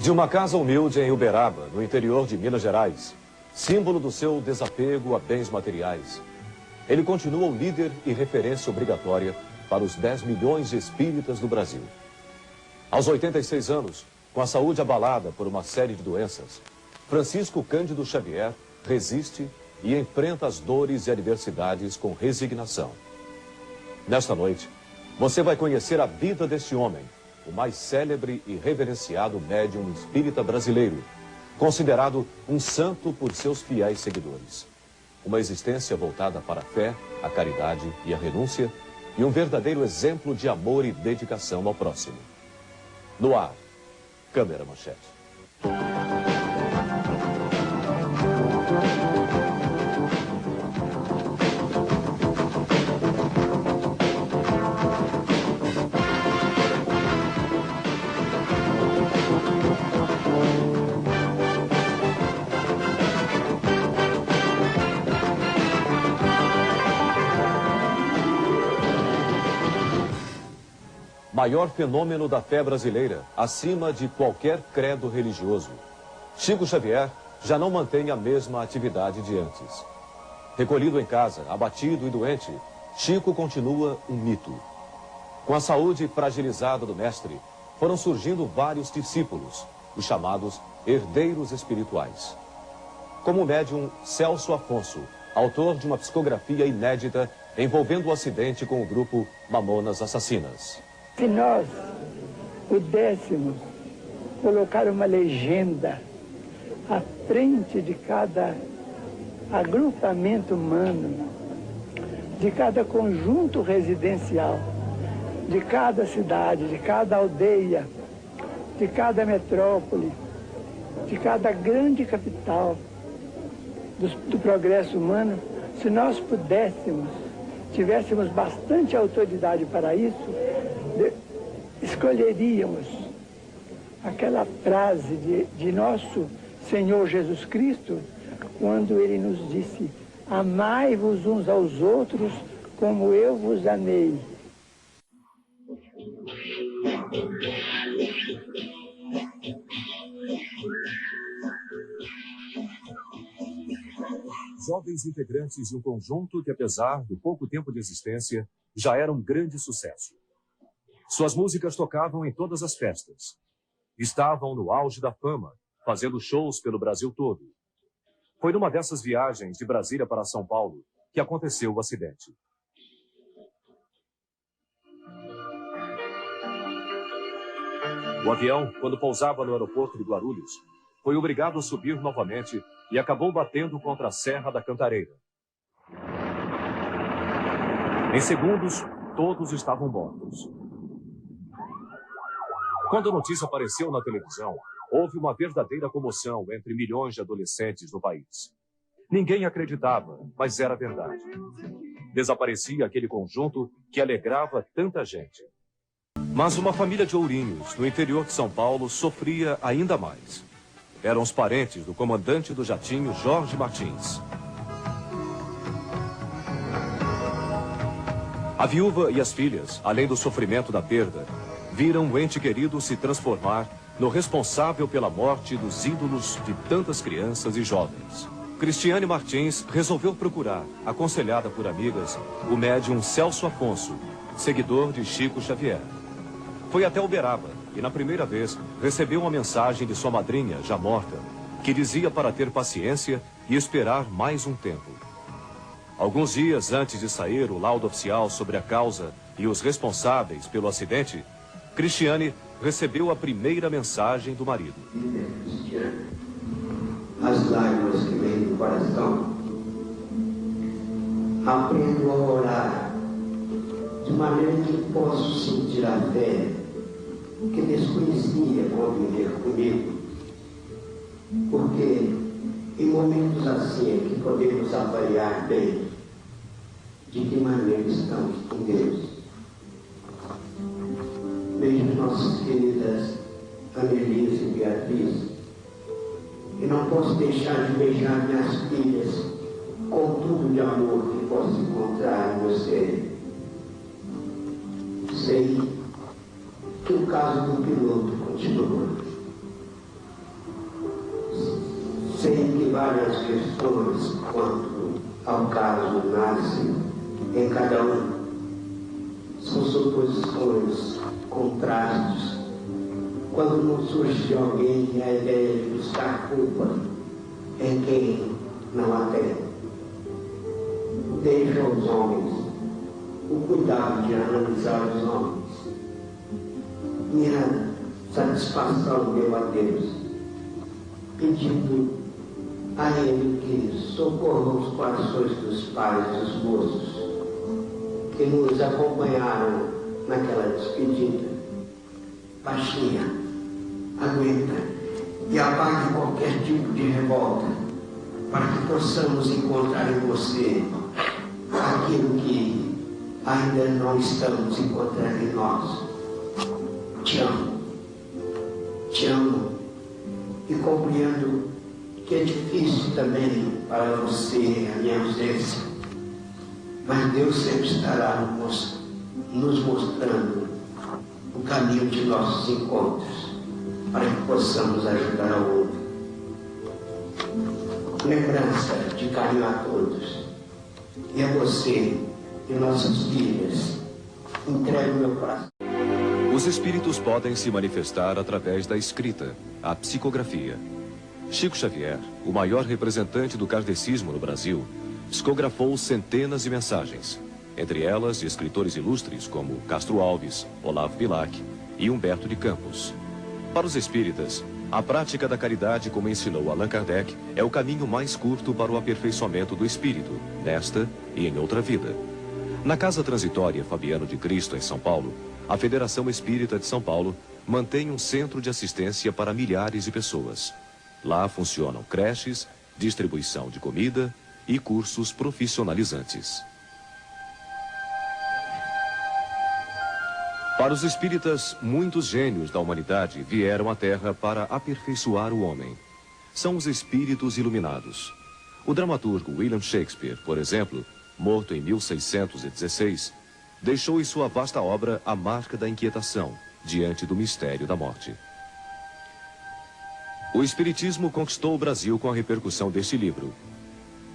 De uma casa humilde em Uberaba, no interior de Minas Gerais, símbolo do seu desapego a bens materiais, ele continua o líder e referência obrigatória para os 10 milhões de espíritas do Brasil. Aos 86 anos, com a saúde abalada por uma série de doenças, Francisco Cândido Xavier resiste e enfrenta as dores e adversidades com resignação. Nesta noite, você vai conhecer a vida deste homem, o mais célebre e reverenciado médium espírita brasileiro, considerado um santo por seus fiéis seguidores. Uma existência voltada para a fé, a caridade e a renúncia, e um verdadeiro exemplo de amor e dedicação ao próximo. No ar, Câmera Manchete. Maior fenômeno da fé brasileira, acima de qualquer credo religioso. Chico Xavier já não mantém a mesma atividade de antes. Recolhido em casa, abatido e doente, Chico continua um mito. Com a saúde fragilizada do mestre, foram surgindo vários discípulos, os chamados herdeiros espirituais. Como o médium Celso Afonso, autor de uma psicografia inédita envolvendo o acidente com o grupo Mamonas Assassinas. Se nós pudéssemos colocar uma legenda à frente de cada agrupamento humano, de cada conjunto residencial, de cada cidade, de cada aldeia, de cada metrópole, de cada grande capital do progresso humano, se nós pudéssemos, tivéssemos bastante autoridade para isso, escolheríamos aquela frase de nosso Senhor Jesus Cristo, quando ele nos disse: amai-vos uns aos outros como eu vos amei. Jovens integrantes de um conjunto que, apesar do pouco tempo de existência, já era um grande sucesso. Suas músicas tocavam em todas as festas. Estavam no auge da fama, fazendo shows pelo Brasil todo. Foi numa dessas viagens de Brasília para São Paulo que aconteceu o acidente. O avião, quando pousava no aeroporto de Guarulhos, foi obrigado a subir novamente e acabou batendo contra a Serra da Cantareira. Em segundos, todos estavam mortos. Quando a notícia apareceu na televisão, houve uma verdadeira comoção entre milhões de adolescentes no país. Ninguém acreditava, mas era verdade. Desaparecia aquele conjunto que alegrava tanta gente. Mas uma família de Ourinhos, no interior de São Paulo, sofria ainda mais. Eram os parentes do comandante do jatinho, Jorge Martins. A viúva e as filhas, além do sofrimento da perda, viram o ente querido se transformar no responsável pela morte dos ídolos de tantas crianças e jovens. Cristiane Martins resolveu procurar, aconselhada por amigas, o médium Celso Afonso, seguidor de Chico Xavier. Foi até Uberaba e, na primeira vez, recebeu uma mensagem de sua madrinha, já morta, que dizia para ter paciência e esperar mais um tempo. Alguns dias antes de sair o laudo oficial sobre a causa e os responsáveis pelo acidente, Cristiane recebeu a primeira mensagem do marido. Cristiane, as lágrimas que vêm do coração, aprendo a orar de maneira que posso sentir a fé que desconhecia conviver comigo. Porque em momentos assim é que podemos avaliar bem de que maneira estamos com Deus. Beijo nossas queridas Anelias e Beatriz, e não posso deixar de beijar minhas filhas com tudo de amor que posso encontrar em você. Sei que o caso do piloto continua, várias versões quanto ao caso nasce em cada um. São suposições, contrastes. Quando não surge de alguém a ideia de buscar culpa em quem não a tem. Deixa aos homens o cuidado de analisar os homens. Minha satisfação deu a Deus, pedindo a Ele que socorra os corações dos pais dos moços que nos acompanharam naquela despedida. Baixinha, aguenta e apague qualquer tipo de revolta, para que possamos encontrar em você aquilo que ainda não estamos encontrando em nós. Te amo e compreendo que é difícil também para você a minha ausência, mas Deus sempre estará nos mostrando o caminho de nossos encontros, para que possamos ajudar ao outro. Lembrança de carinho a todos, e a você e nossas filhas, entrego meu coração. Os espíritos podem se manifestar através da escrita, a psicografia. Chico Xavier, o maior representante do kardecismo no Brasil, psicografou centenas de mensagens, entre elas de escritores ilustres como Castro Alves, Olavo Bilac e Humberto de Campos. Para os espíritas, a prática da caridade, como ensinou Allan Kardec, é o caminho mais curto para o aperfeiçoamento do espírito, nesta e em outra vida. Na Casa Transitória Fabiano de Cristo, em São Paulo, a Federação Espírita de São Paulo mantém um centro de assistência para milhares de pessoas. Lá funcionam creches, distribuição de comida e cursos profissionalizantes. Para os espíritas, muitos gênios da humanidade vieram à Terra para aperfeiçoar o homem. São os espíritos iluminados. O dramaturgo William Shakespeare, por exemplo, morto em 1616, deixou em sua vasta obra a marca da inquietação diante do mistério da morte. O espiritismo conquistou o Brasil com a repercussão deste livro.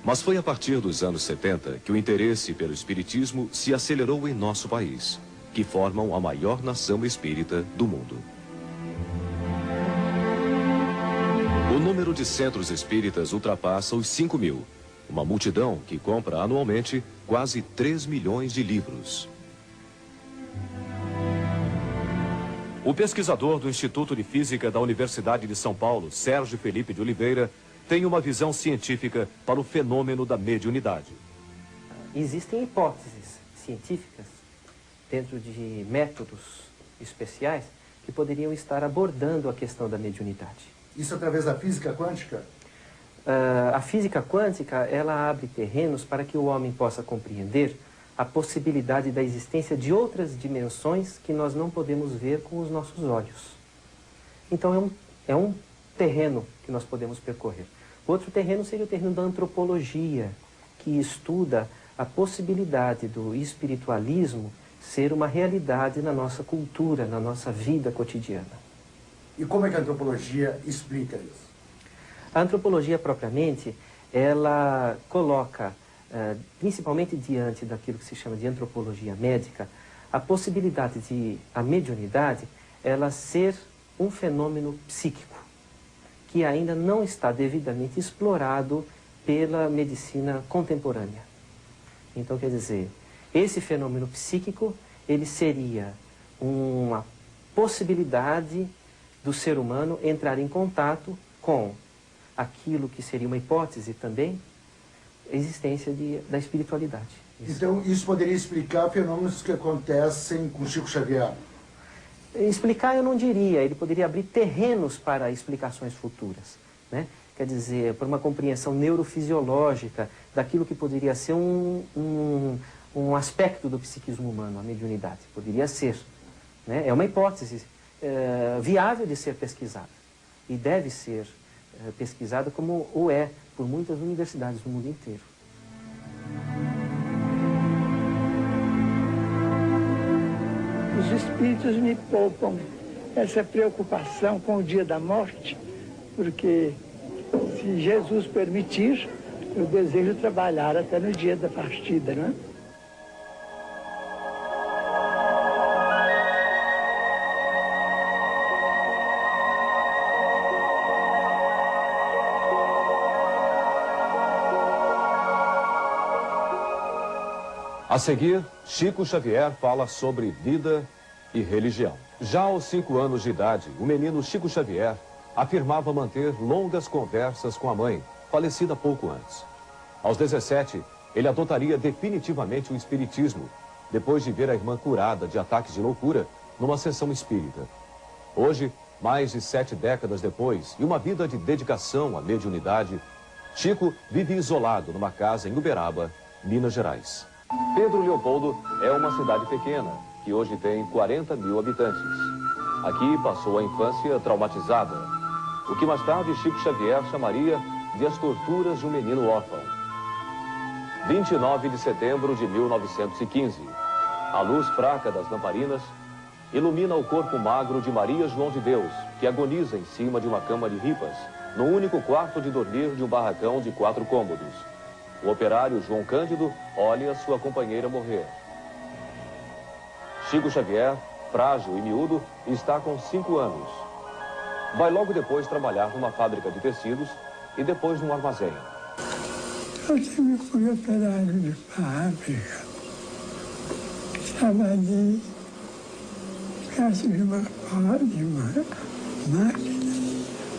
Mas foi a partir dos anos 70 que o interesse pelo espiritismo se acelerou em nosso país, que formam a maior nação espírita do mundo. O número de centros espíritas ultrapassa os 5.000, uma multidão que compra anualmente quase 3 milhões de livros. O pesquisador do Instituto de Física da Universidade de São Paulo, Sérgio Felipe de Oliveira, tem uma visão científica para o fenômeno da mediunidade. Existem hipóteses científicas dentro de métodos especiais que poderiam estar abordando a questão da mediunidade. Isso através da física quântica? A física quântica, ela abre terrenos para que o homem possa compreender a possibilidade da existência de outras dimensões que nós não podemos ver com os nossos olhos. Então é um terreno que nós podemos percorrer. Outro terreno seria o terreno da antropologia, que estuda a possibilidade do espiritualismo ser uma realidade na nossa cultura, na nossa vida cotidiana. E como é que a antropologia explica isso? A antropologia propriamente, ela coloca, principalmente diante daquilo que se chama de antropologia médica, a possibilidade de a mediunidade ela ser um fenômeno psíquico, que ainda não está devidamente explorado pela medicina contemporânea. Então, quer dizer, esse fenômeno psíquico, ele seria uma possibilidade do ser humano entrar em contato com aquilo que seria uma hipótese também, a existência da espiritualidade. Então, isso poderia explicar fenômenos que acontecem com Chico Xavier? Explicar eu não diria, ele poderia abrir terrenos para explicações futuras, né? Quer dizer, por uma compreensão neurofisiológica daquilo que poderia ser um aspecto do psiquismo humano, a mediunidade. Poderia ser, né? É uma hipótese viável de ser pesquisada e deve ser pesquisada como o é por muitas universidades do mundo inteiro. Os espíritos me poupam essa preocupação com o dia da morte, porque se Jesus permitir, eu desejo trabalhar até no dia da partida, né? A seguir, Chico Xavier fala sobre vida e religião. Já aos 5 anos de idade, o menino Chico Xavier afirmava manter longas conversas com a mãe, falecida pouco antes. Aos 17, ele adotaria definitivamente o espiritismo, depois de ver a irmã curada de ataques de loucura numa sessão espírita. Hoje, mais de 7 décadas depois, e uma vida de dedicação à mediunidade, Chico vive isolado numa casa em Uberaba, Minas Gerais. Pedro Leopoldo é uma cidade pequena, que hoje tem 40 mil habitantes. Aqui passou a infância traumatizada, o que mais tarde Chico Xavier chamaria de as torturas de um menino órfão. 29 de setembro de 1915, a luz fraca das lamparinas ilumina o corpo magro de Maria João de Deus, que agoniza em cima de uma cama de ripas, no único quarto de dormir de um barracão de 4 cômodos. O operário João Cândido olha sua companheira morrer. Chico Xavier, frágil e miúdo, está com 5 anos. Vai logo depois trabalhar numa fábrica de tecidos e depois num armazém. Eu sempre fui operário de fábrica. Trabalhei perto de uma máquina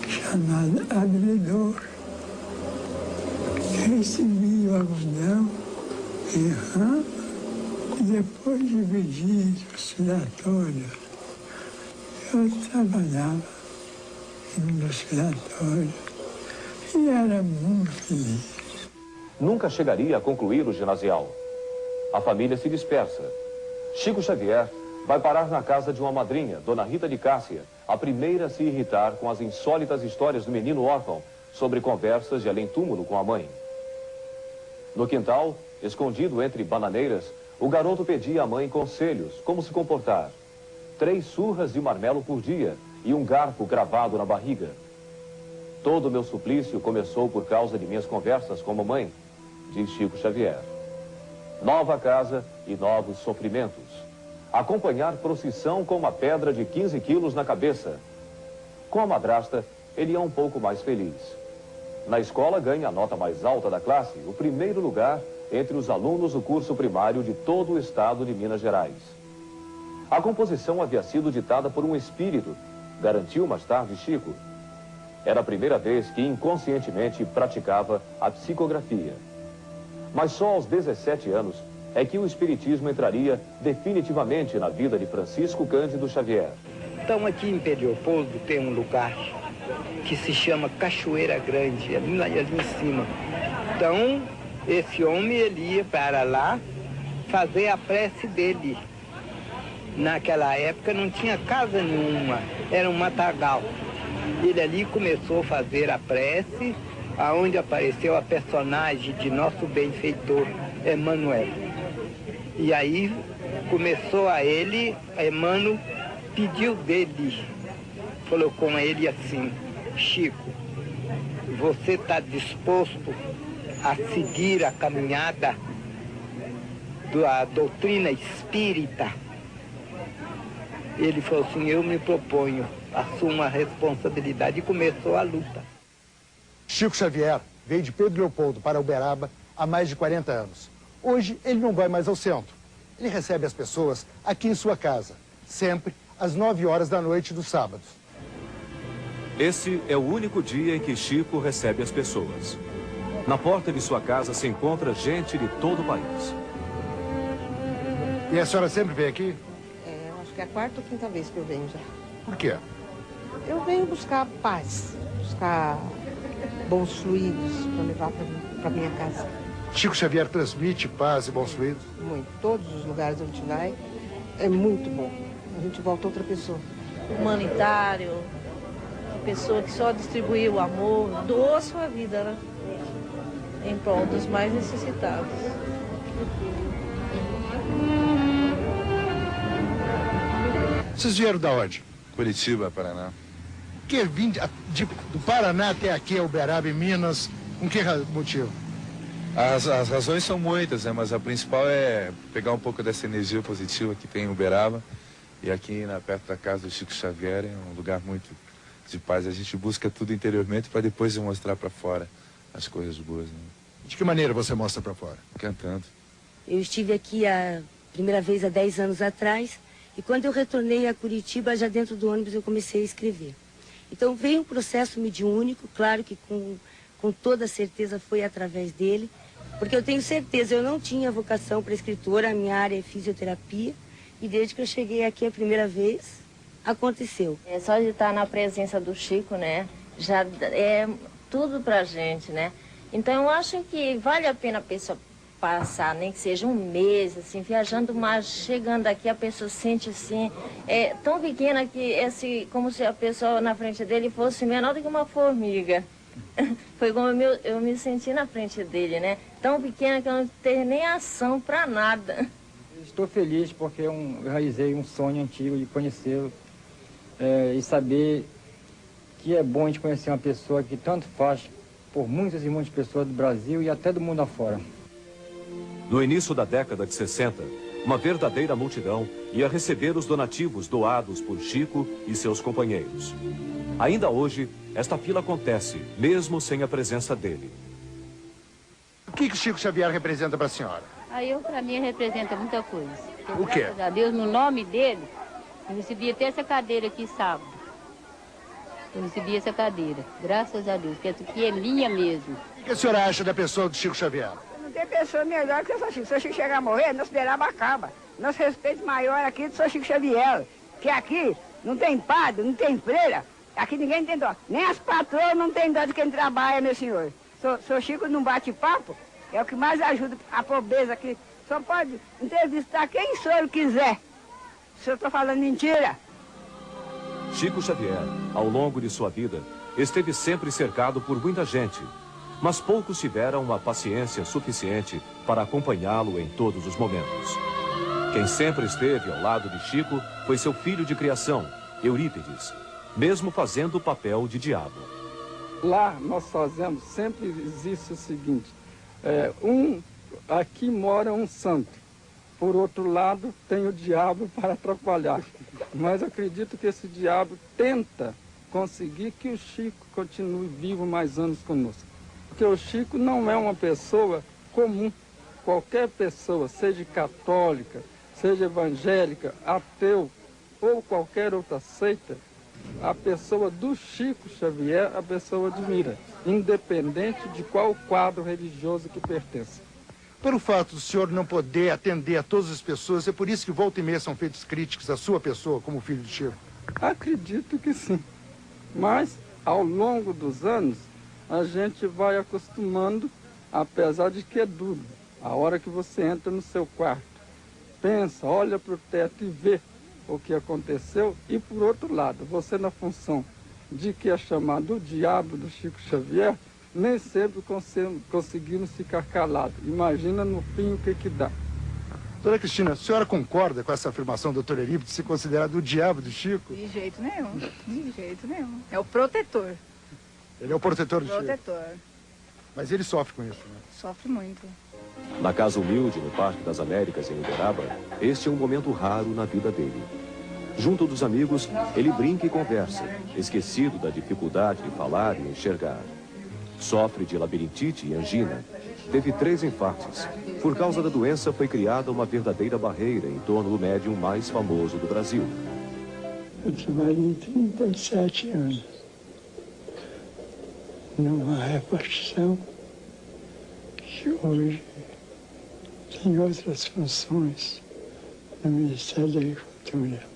chamada abridor. Recebi o algodão em rama e depois dividi os filatórios. Eu trabalhava nos filatórios e era muito feliz. Nunca chegaria a concluir o ginasial. A família se dispersa. Chico Xavier vai parar na casa de uma madrinha, Dona Rita de Cássia, a primeira a se irritar com as insólitas histórias do menino órfão sobre conversas de além-túmulo com a mãe. No quintal, escondido entre bananeiras, o garoto pedia à mãe conselhos, como se comportar. 3 surras de marmelo por dia e um garfo gravado na barriga. Todo o meu suplício começou por causa de minhas conversas com a mamãe, diz Chico Xavier. Nova casa e novos sofrimentos. Acompanhar procissão com uma pedra de 15 quilos na cabeça. Com a madrasta, ele é um pouco mais feliz. Na escola ganha a nota mais alta da classe, o primeiro lugar entre os alunos do curso primário de todo o estado de Minas Gerais. A composição havia sido ditada por um espírito, garantiu mais tarde Chico. Era a primeira vez que inconscientemente praticava a psicografia. Mas só aos 17 anos é que o espiritismo entraria definitivamente na vida de Francisco Cândido Xavier. Então aqui em Pedro Leopoldo tem um lugar que se chama Cachoeira Grande, ali em cima. Então, esse homem, ele ia para lá fazer a prece dele. Naquela época não tinha casa nenhuma, era um matagal. Ele ali começou a fazer a prece, aonde apareceu a personagem de nosso benfeitor, Emmanuel. E aí começou Emmanuel pediu dele, falou com ele assim: Chico, você está disposto a seguir a caminhada da doutrina espírita? Ele falou assim: eu me proponho, assumo a responsabilidade, e começou a luta. Chico Xavier veio de Pedro Leopoldo para Uberaba há mais de 40 anos. Hoje ele não vai mais ao centro. Ele recebe as pessoas aqui em sua casa, sempre às 9 horas da noite dos sábados. Esse é o único dia em que Chico recebe as pessoas. Na porta de sua casa se encontra gente de todo o país. E a senhora sempre vem aqui? Eu acho que é a 4ª ou 5ª vez que eu venho já. Por quê? Eu venho buscar paz, buscar bons fluidos para levar para minha casa. Chico Xavier transmite paz e bons fluidos? Muito. Todos os lugares onde a gente vai, é muito bom. A gente volta outra pessoa. Humanitário, pessoa que só distribuiu o amor, doou a sua vida, né? Em prol dos mais necessitados. Vocês vieram da onde? Curitiba, Paraná. que vir do Paraná até aqui, a Uberaba, em Minas? Com que motivo? As razões são muitas, né? Mas a principal é pegar um pouco dessa energia positiva que tem em Uberaba. E aqui perto da casa do Chico Xavier é um lugar muito de paz. A gente busca tudo interiormente para depois mostrar para fora as coisas boas. Né? De que maneira você mostra para fora? Cantando. Eu estive aqui a primeira vez há 10 anos atrás. E quando eu retornei a Curitiba, já dentro do ônibus eu comecei a escrever. Então veio um processo mediúnico, claro que com toda certeza foi através dele, porque eu tenho certeza, eu não tinha vocação para escritora, a minha área é fisioterapia, e desde que eu cheguei aqui a primeira vez, aconteceu. É só de estar na presença do Chico, né, já é tudo pra gente, né? Então eu acho que vale a pena a pessoa passar, nem que seja um mês, assim, viajando, mas chegando aqui a pessoa sente assim, tão pequena que como se a pessoa na frente dele fosse menor do que uma formiga. Foi como eu me senti na frente dele, né? Tão pequena que eu não tenho nem ação para nada. Estou feliz porque eu realizei um sonho antigo de conhecê-lo e saber que é bom a gente conhecer uma pessoa que tanto faz por muitas e muitas pessoas do Brasil e até do mundo afora. No início da década de 60, uma verdadeira multidão ia receber os donativos doados por Chico e seus companheiros. Ainda hoje, esta fila acontece, mesmo sem a presença dele. O que Chico Xavier representa para a senhora? Para mim, representa muita coisa. O quê? Graças a Deus, no nome dele, eu recebi até essa cadeira aqui sábado. Eu recebi essa cadeira, graças a Deus, que essa aqui é minha mesmo. O que a senhora acha da pessoa do Chico Xavier? Não tem pessoa melhor que o Sr. Chico. Se o Chico chegar a morrer, nosso Uberaba acaba. Nosso respeito maior aqui é do Sr. Chico Xavier. Que aqui não tem padre, não tem freira. Aqui ninguém tem dó. Nem as patroas não tem dó de quem trabalha, meu senhor. Sr. Chico não bate papo, é o que mais ajuda a pobreza aqui. Só pode entrevistar quem o senhor quiser. Se eu estou falando mentira. Chico Xavier, ao longo de sua vida, esteve sempre cercado por muita gente. Mas poucos tiveram a paciência suficiente para acompanhá-lo em todos os momentos. Quem sempre esteve ao lado de Chico foi seu filho de criação, Eurípides, mesmo fazendo o papel de diabo. Lá nós fazemos, sempre existe o seguinte, aqui mora um santo, por outro lado tem o diabo para atrapalhar. Mas acredito que esse diabo tenta conseguir que o Chico continue vivo mais anos conosco. Porque o Chico não é uma pessoa comum. Qualquer pessoa, seja católica, seja evangélica, ateu ou qualquer outra seita, a pessoa do Chico Xavier, a pessoa admira, independente de qual quadro religioso que pertence. Pelo fato do senhor não poder atender a todas as pessoas, é por isso que volta e meia são feitos críticos à sua pessoa como filho de Chico? Acredito que sim. Mas, ao longo dos anos, a gente vai acostumando, apesar de que é duro. A hora que você entra no seu quarto, pensa, olha para o teto e vê o que aconteceu. E, por outro lado, você na função de que é chamado o diabo do Chico Xavier, nem sempre conseguimos ficar calados. Imagina no fim o que dá. Dona Cristina, a senhora concorda com essa afirmação do Dr. Eurípides de ser considerado o diabo do Chico? De jeito nenhum, de jeito nenhum. É o protetor. Ele é o protetor do Chico? Protetor. Mas ele sofre com isso, né? Sofre muito. Na casa humilde, no Parque das Américas, em Uberaba, este é um momento raro na vida dele. Junto dos amigos, ele brinca e conversa, esquecido da dificuldade de falar e enxergar. Sofre de labirintite e angina. Teve 3 infartes. Por causa da doença, foi criada uma verdadeira barreira em torno do médium mais famoso do Brasil. Eu trabalhei 37 anos numa repartição que hoje tem outras funções no Ministério da Agricultura.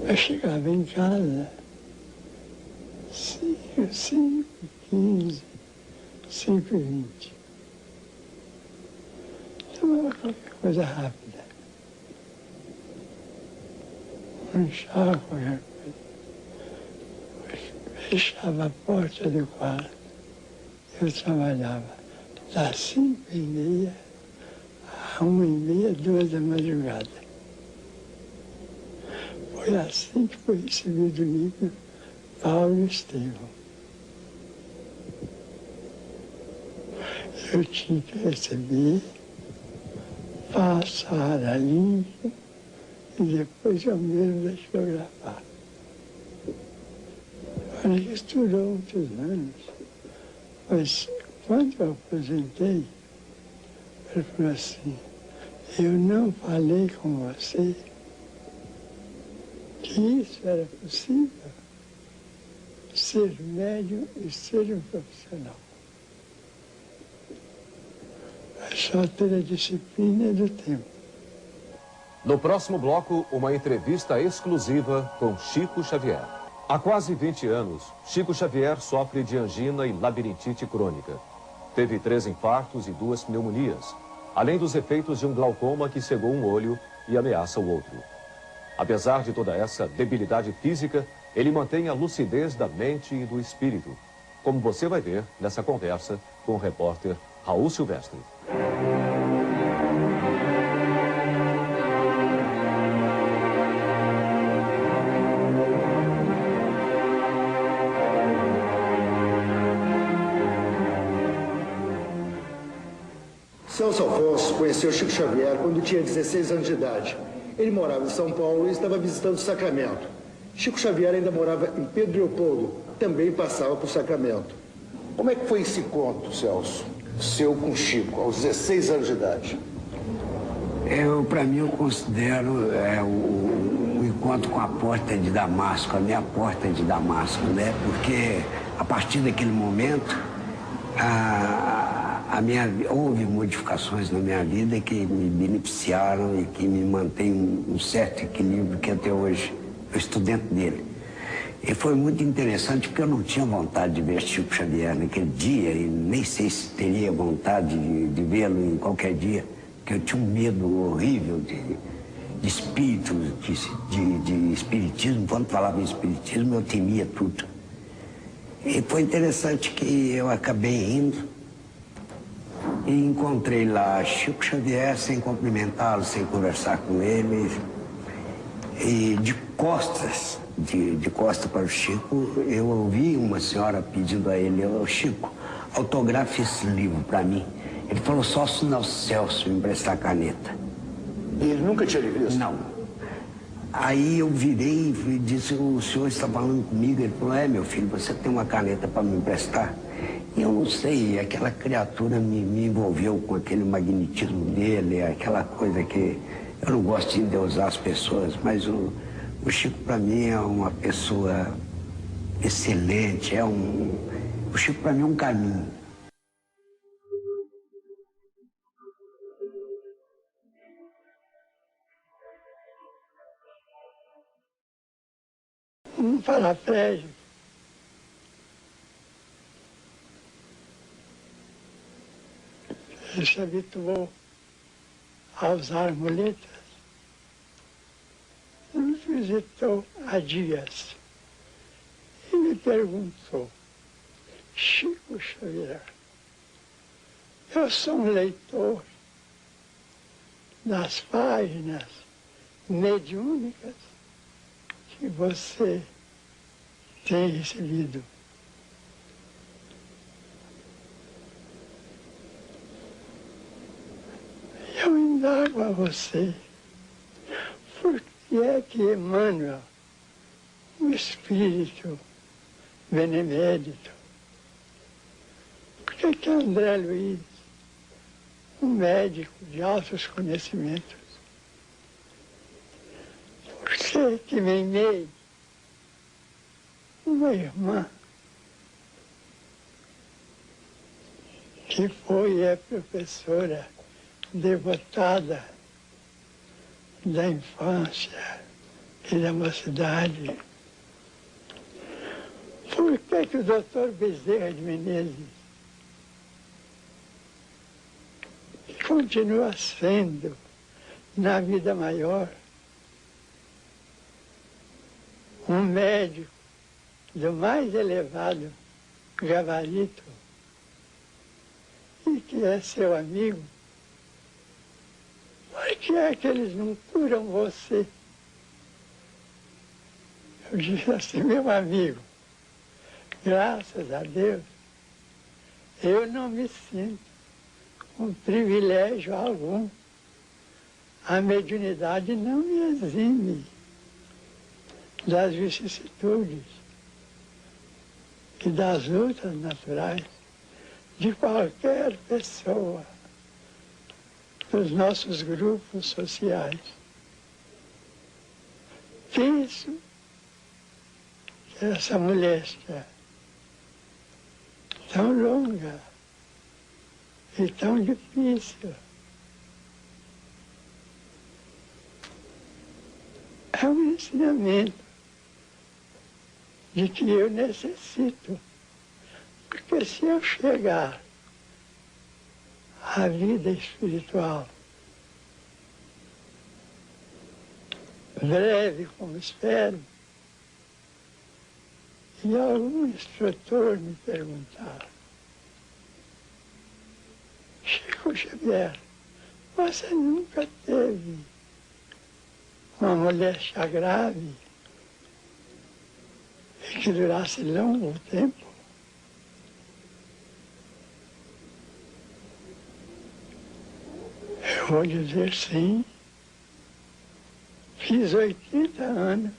Eu chegava em casa 5h15, 5h20. Tomava qualquer coisa rápida. Um chá, qualquer coisa. Fechava a porta do quarto. Eu trabalhava das 5h30 1h30, 2 da madrugada. Foi assim que foi recebido o livro Paulo Estevão. Eu tinha que receber, passar a limpo e depois eu mesmo datilografar. Olha que estudou muitos anos, mas quando eu aposentei, ele falou assim, eu não falei com você que isso era possível, ser médium e ser um profissional. É só ter a disciplina do tempo. No próximo bloco, uma entrevista exclusiva com Chico Xavier. Há quase 20 anos, Chico Xavier sofre de angina e labirintite crônica. Teve 3 infartos e 2 pneumonias, além dos efeitos de um glaucoma que cegou um olho e ameaça o outro. Apesar de toda essa debilidade física, ele mantém a lucidez da mente e do espírito, como você vai ver nessa conversa com o repórter Raul Silvestre. Celso Afonso conheceu Chico Xavier quando tinha 16 anos de idade. Ele morava em São Paulo e estava visitando o Sacramento. Chico Xavier ainda morava em Pedro Leopoldo, também passava por Sacramento. Como é que foi esse encontro, Celso, seu com Chico, aos 16 anos de idade? Para mim, eu considero o encontro com a porta de Damasco, a minha porta de Damasco, né? Porque a partir daquele momento, houve modificações na minha vida que me beneficiaram e que me mantém um certo equilíbrio que até hoje eu estou dentro dele. E foi muito interessante porque eu não tinha vontade de ver Chico Xavier naquele dia e nem sei se teria vontade de vê-lo em qualquer dia, porque eu tinha um medo horrível de espíritos, de espiritismo. Quando falava em espiritismo eu temia tudo. E foi interessante que eu acabei indo e encontrei lá Chico Xavier sem cumprimentá-lo, sem conversar com ele. E de costas para o Chico, eu ouvi uma senhora pedindo a ele, Chico, autografe esse livro para mim. Ele falou, só se o Celso me emprestar a caneta. E ele nunca tinha lhe visto? Não. Aí eu virei e disse, o senhor está falando comigo? Ele falou, meu filho, você tem uma caneta para me emprestar? E eu não sei, aquela criatura me envolveu com aquele magnetismo dele, aquela coisa que eu não gosto de endeusar as pessoas, mas o Chico para mim é uma pessoa excelente, o Chico para mim é um caminho. Um paraplégico. Ele se habituou a usar muletas. Nos visitou há dias e me perguntou, Chico Xavier, eu sou um leitor das páginas mediúnicas que você tem recebido. Eu indago a você, por que é que Emmanuel, um espírito benemérito, por que é que André Luiz, um médico de altos conhecimentos, por que Meimei, uma irmã que foi e é professora devotada da infância e da mocidade. Por que o doutor Bezerra de Menezes, que continua sendo, na vida maior, um médico do mais elevado gabarito e que é seu amigo, que é que eles não curam você? Eu disse assim, meu amigo, graças a Deus, eu não me sinto com privilégio algum. A mediunidade não me exime das vicissitudes e das lutas naturais de qualquer pessoa dos nossos grupos sociais. Penso que essa moléstia tão longa e tão difícil é um ensinamento de que eu necessito, porque se eu chegar à vida espiritual breve, como espero, e algum instrutor me perguntar, Chico Xavier, você nunca teve uma moléstia grave e que durasse longo tempo? Eu vou dizer sim. Fiz 80 anos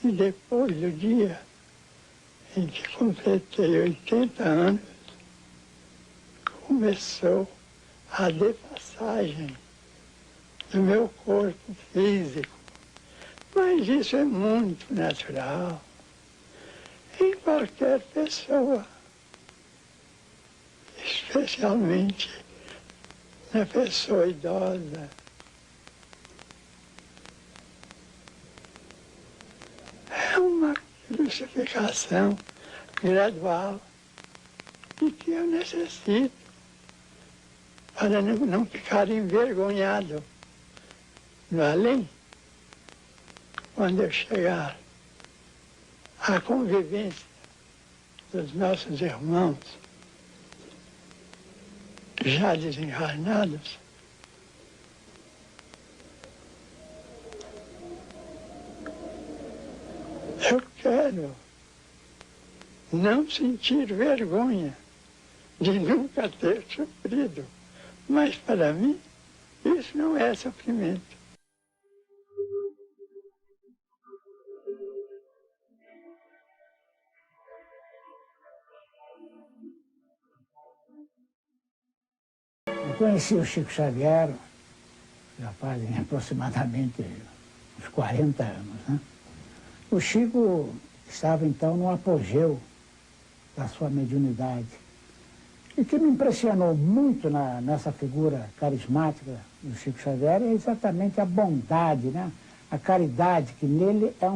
e depois do dia em que completei 80 anos, começou a depassagem do meu corpo físico. Mas isso é muito natural em qualquer pessoa, especialmente na pessoa idosa. É uma crucificação gradual e que eu necessito para não ficar envergonhado no além, quando eu chegar à convivência dos nossos irmãos já desencarnados. Eu quero não sentir vergonha de nunca ter sofrido, mas para mim isso não é sofrimento. Eu conheci o Chico Xavier já fazem aproximadamente uns 40 anos, né? O Chico estava então no apogeu da sua mediunidade. E o que me impressionou muito nessa figura carismática do Chico Xavier é exatamente a bondade, né? A caridade, que nele é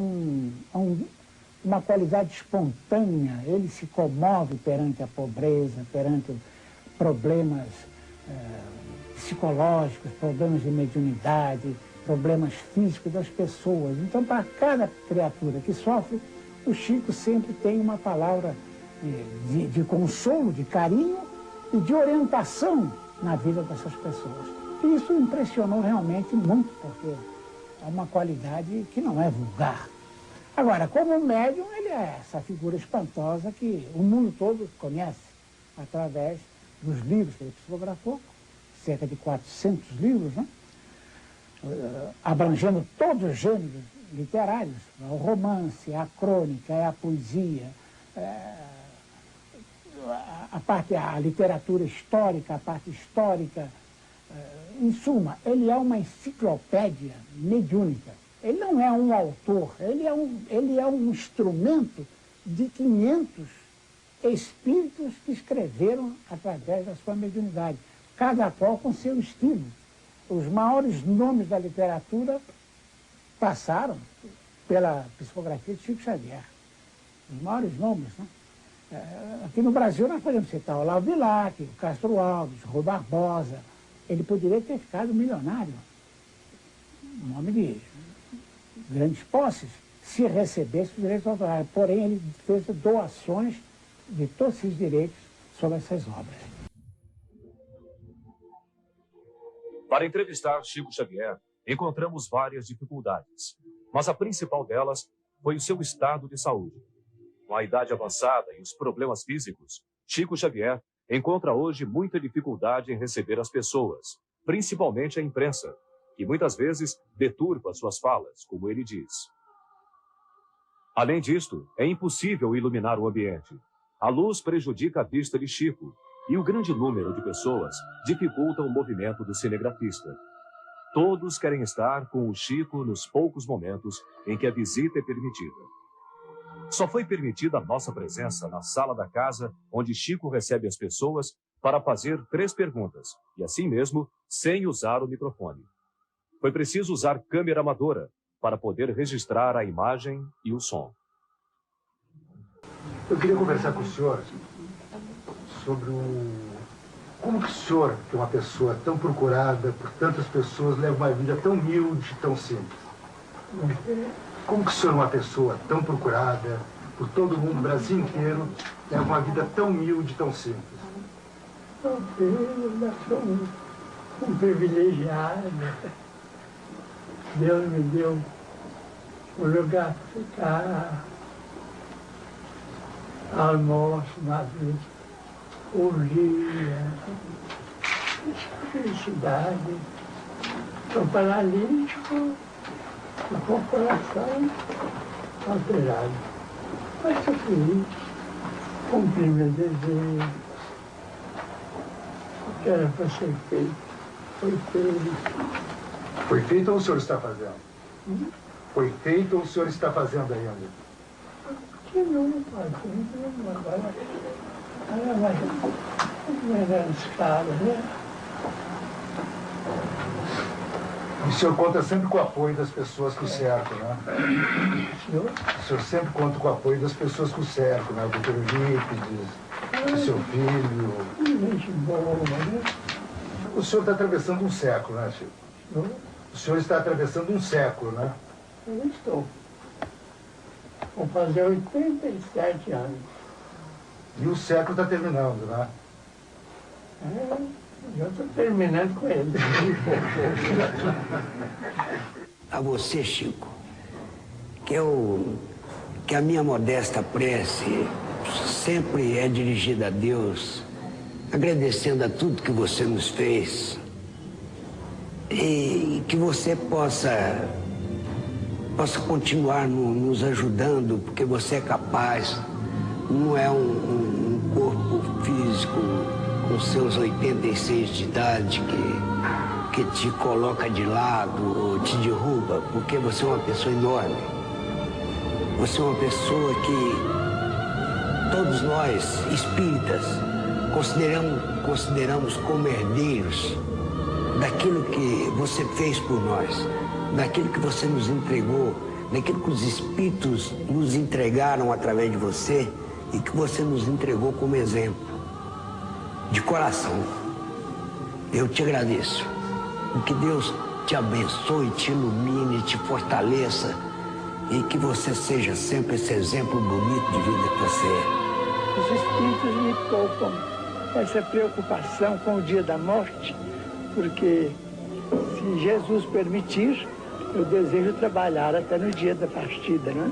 uma qualidade espontânea. Ele se comove perante a pobreza, perante problemas psicológicos, problemas de mediunidade, problemas físicos das pessoas. Então, para cada criatura que sofre, o Chico sempre tem uma palavra de consolo, de carinho e de orientação na vida dessas pessoas. E isso impressionou realmente muito, porque é uma qualidade que não é vulgar. Agora, como médium, ele é essa figura espantosa que o mundo todo conhece através dos livros que ele psicografou, cerca de 400 livros, né? Abrangendo todos os gêneros literários, o romance, a crônica, a poesia, a literatura histórica, a parte histórica. Em suma, ele é uma enciclopédia mediúnica. Ele não é um autor, ele é um instrumento de 500 espíritos que escreveram através da sua mediunidade, cada qual com seu estilo. Os maiores nomes da literatura passaram pela psicografia de Chico Xavier. Os maiores nomes, né? Aqui no Brasil nós podemos citar o Olavo Bilac, o Castro Alves, Rui Barbosa. Ele poderia ter ficado milionário, um homem de grandes posses, se recebesse os direitos autorais. Porém, ele fez doações de todos esses direitos sobre essas obras. Para entrevistar Chico Xavier, encontramos várias dificuldades, mas a principal delas foi o seu estado de saúde. Com a idade avançada e os problemas físicos, Chico Xavier encontra hoje muita dificuldade em receber as pessoas, principalmente a imprensa, que muitas vezes deturpa suas falas, como ele diz. Além disto, é impossível iluminar o ambiente. A luz prejudica a vista de Chico e o grande número de pessoas dificulta o movimento do cinegrafista. Todos querem estar com o Chico nos poucos momentos em que a visita é permitida. Só foi permitida a nossa presença na sala da casa onde Chico recebe as pessoas para fazer 3 perguntas, e assim mesmo, sem usar o microfone. Foi preciso usar câmera amadora para poder registrar a imagem e o som. Eu queria conversar com o senhor sobre como que o senhor, que é uma pessoa tão procurada por tantas pessoas, leva uma vida tão humilde, tão simples. Como que o senhor, uma pessoa tão procurada por todo mundo, o Brasil inteiro, leva uma vida tão humilde, tão simples? Eu sou um privilegiado. Deus me deu um lugar para ficar, almoço, orgia, felicidade. Estou paralítico, com o coração alterado. Mas estou feliz, cumpri meu desejo. O que era para ser feito, foi feito. Foi feito ou o senhor está fazendo? Foi feito ou o senhor está fazendo ainda? Continuo fazendo, agora vai dar escala, né? O senhor conta sempre com o apoio das pessoas que o cercam, né? O senhor sempre conta com o apoio das pessoas que o cercam, né? O doutor Eurípides, o seu filho. Gente boa, né? O senhor está atravessando um século, né, Chico? O senhor está atravessando um século, né? Eu estou. Vou fazer 87 anos. E o século está terminando, né? Eu estou terminando com ele. A você, Chico, que a minha modesta prece sempre é dirigida a Deus, agradecendo a tudo que você nos fez, e que você possa continuar nos ajudando, porque você é capaz. Não é um corpo físico com seus 86 de idade que te coloca de lado ou te derruba, porque você é uma pessoa enorme. Você é uma pessoa que todos nós, espíritas, consideramos como herdeiros daquilo que você fez por nós, daquilo que você nos entregou, daquilo que os espíritos nos entregaram através de você e que você nos entregou como exemplo. De coração, eu te agradeço. Que Deus te abençoe, te ilumine, te fortaleça e que você seja sempre esse exemplo bonito de vida que você é. Os espíritos me poupam essa preocupação com o dia da morte, porque se Jesus permitir, eu desejo trabalhar até no dia da partida, né?